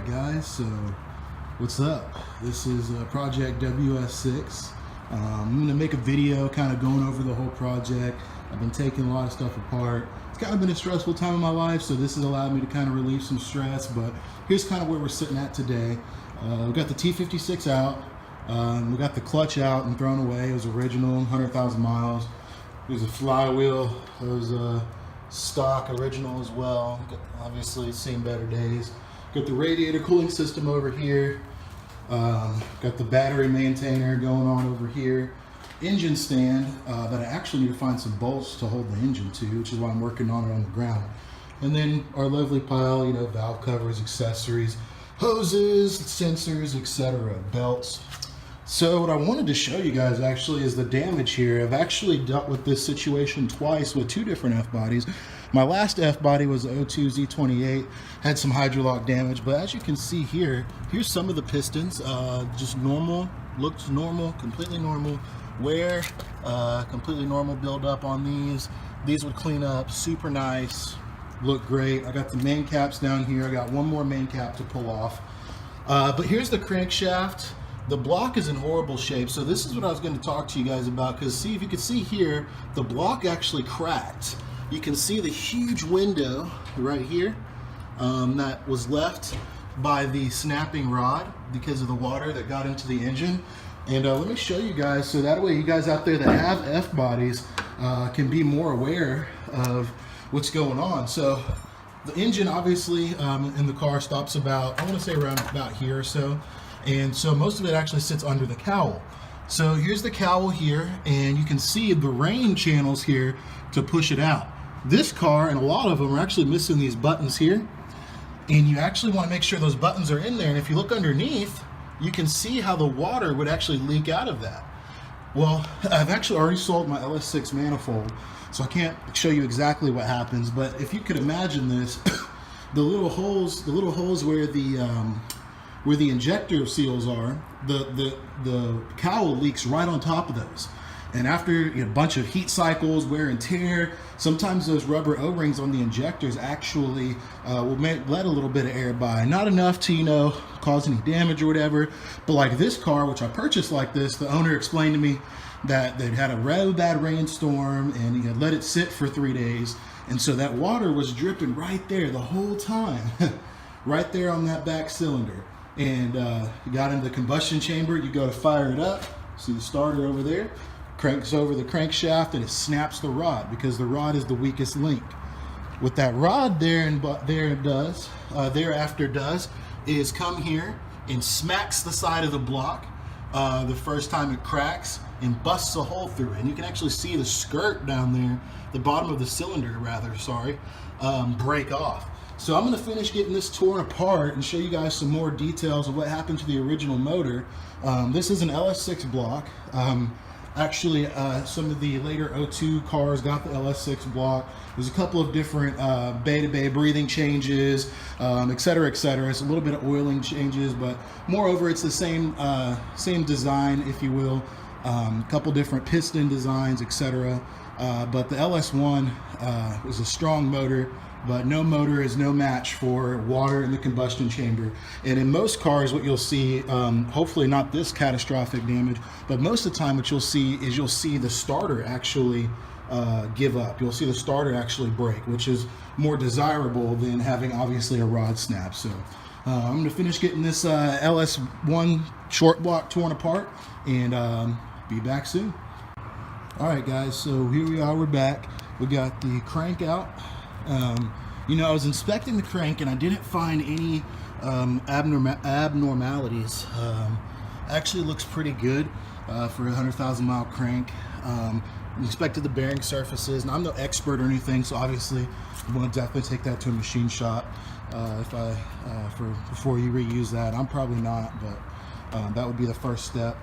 Alright guys, so what's up? This is Project WS6. I'm going to make a video kind of going over the whole project. I've been taking a lot of stuff apart. It's kind of been a stressful time in my life, so this has allowed me to kind of relieve some stress, but here's kind of where we're sitting at today. We've got the T56 out. We got the clutch out and thrown away. It was original, 100,000 miles. There's a flywheel. There's a stock original as well. Obviously seen better days. Got the radiator cooling system over here. Got the battery maintainer going on over here. Engine stand that I actually need to find some bolts to hold the engine to, which is why I'm working on it on the ground. And then our lovely pile, you know, valve covers, accessories, hoses, sensors, etc., belts. So what I wanted to show you guys actually is the damage here. I've actually dealt with this situation twice with two different F-bodies. My last F-body was the 02 Z28, had some hydrolock damage, but as you can see here, here's some of the pistons, just normal, looks normal, completely normal. Wear, completely normal build up on these. These would clean up, super nice, look great. I got the main caps down here. I got one more main cap to pull off. But here's the crankshaft. The block is in horrible shape, so this is what I was going to talk to you guys about, because see, if you can see here, the block actually cracked. You can see the huge window right here that was left by the snapping rod because of the water that got into the engine. And let me show you guys, so that way you guys out there that have F-bodies can be more aware of what's going on. So the engine obviously in the car stops about, I want to say around about here or so. And so most of it actually sits under the cowl. So here's the cowl here, and you can see the rain channels here to push it out. This car, and a lot of them, are actually missing these buttons here. And you actually want to make sure those buttons are in there. And if you look underneath, you can see how the water would actually leak out of that. Well, I've actually already sold my LS6 manifold, so I can't show you exactly what happens. But if you could imagine this, the little holes where the injector seals are, the cowl leaks right on top of those. And after a bunch of heat cycles, wear and tear, sometimes those rubber O-rings on the injectors actually will let a little bit of air by. Not enough to, cause any damage or whatever. But like this car, which I purchased like this, the owner explained to me that they'd had a really bad rainstorm and he had let it sit for 3 days. And so that water was dripping right there the whole time, right there on that back cylinder. And you got into the combustion chamber, you go to fire it up, see the starter over there, cranks over the crankshaft and it snaps the rod because the rod is the weakest link. What that rod thereafter does is come here and smacks the side of the block the first time it cracks and busts a hole through it. And you can actually see the skirt down there, the bottom of the cylinder rather, break off. So I'm going to finish getting this torn apart and show you guys some more details of what happened to the original motor. This is an LS6 block. Actually, some of the later 02 cars got the LS6 block. There's a couple of different bay-to-bay breathing changes, etc., etc. It's a little bit of oiling changes, but moreover, it's the same design, if you will. A couple different piston designs, etc. But the LS1 was a strong motor. But no motor is no match for water in the combustion chamber. And in most cars, what you'll see, hopefully not this catastrophic damage, but most of the time what you'll see is the starter actually give up. You'll see the starter actually break, which is more desirable than having obviously a rod snap. So I'm going to finish getting this LS1 short block torn apart and be back soon. All right, guys, so here we are, we're back. We got the crank out. I was inspecting the crank and I didn't find any abnormalities. Actually looks pretty good for a 100,000 mile crank. Inspected the bearing surfaces, and I'm no expert or anything, so obviously you want to definitely take that to a machine shop before you reuse that. I'm probably not, but that would be the first step.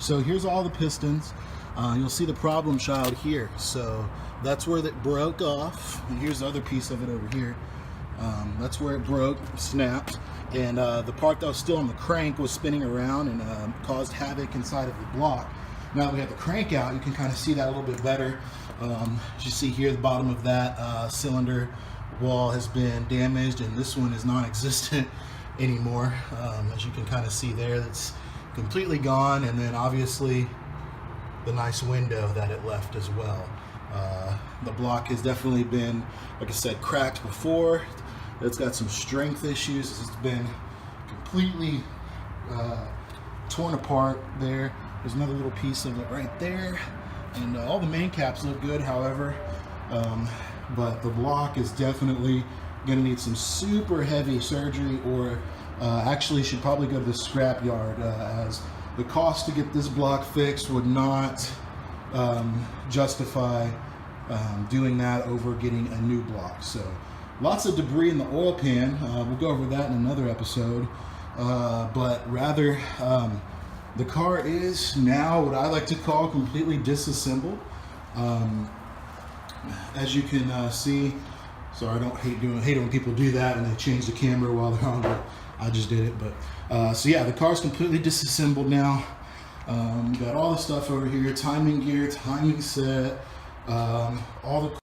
So here's all the pistons. You'll see the problem child here. So that's where that broke off. And here's the other piece of it over here. That's where it broke, snapped. And the part that was still on the crank was spinning around and caused havoc inside of the block. Now that we have the crank out, you can kind of see that a little bit better. As you see here, the bottom of that cylinder wall has been damaged, and this one is non-existent. anymore. As you can kind of see there, that's completely gone, and then obviously the nice window that it left as well. The block has definitely been, like I said, cracked before. It's got some strength issues. It's been completely torn apart there. There's another little piece of it right there, and all the main caps look good, however, but the block is definitely going to need some super heavy surgery, or actually should probably go to the scrap yard, as the cost to get this block fixed would not justify doing that over getting a new block. So lots of debris in the oil pan. We'll go over that in another episode, but rather the car is now what I like to call completely disassembled. As you can see, so I don't hate when people do that and they change the camera while they're on, but I just did it. But so yeah, the car's completely disassembled now. Got all the stuff over here: timing gear, timing set, all the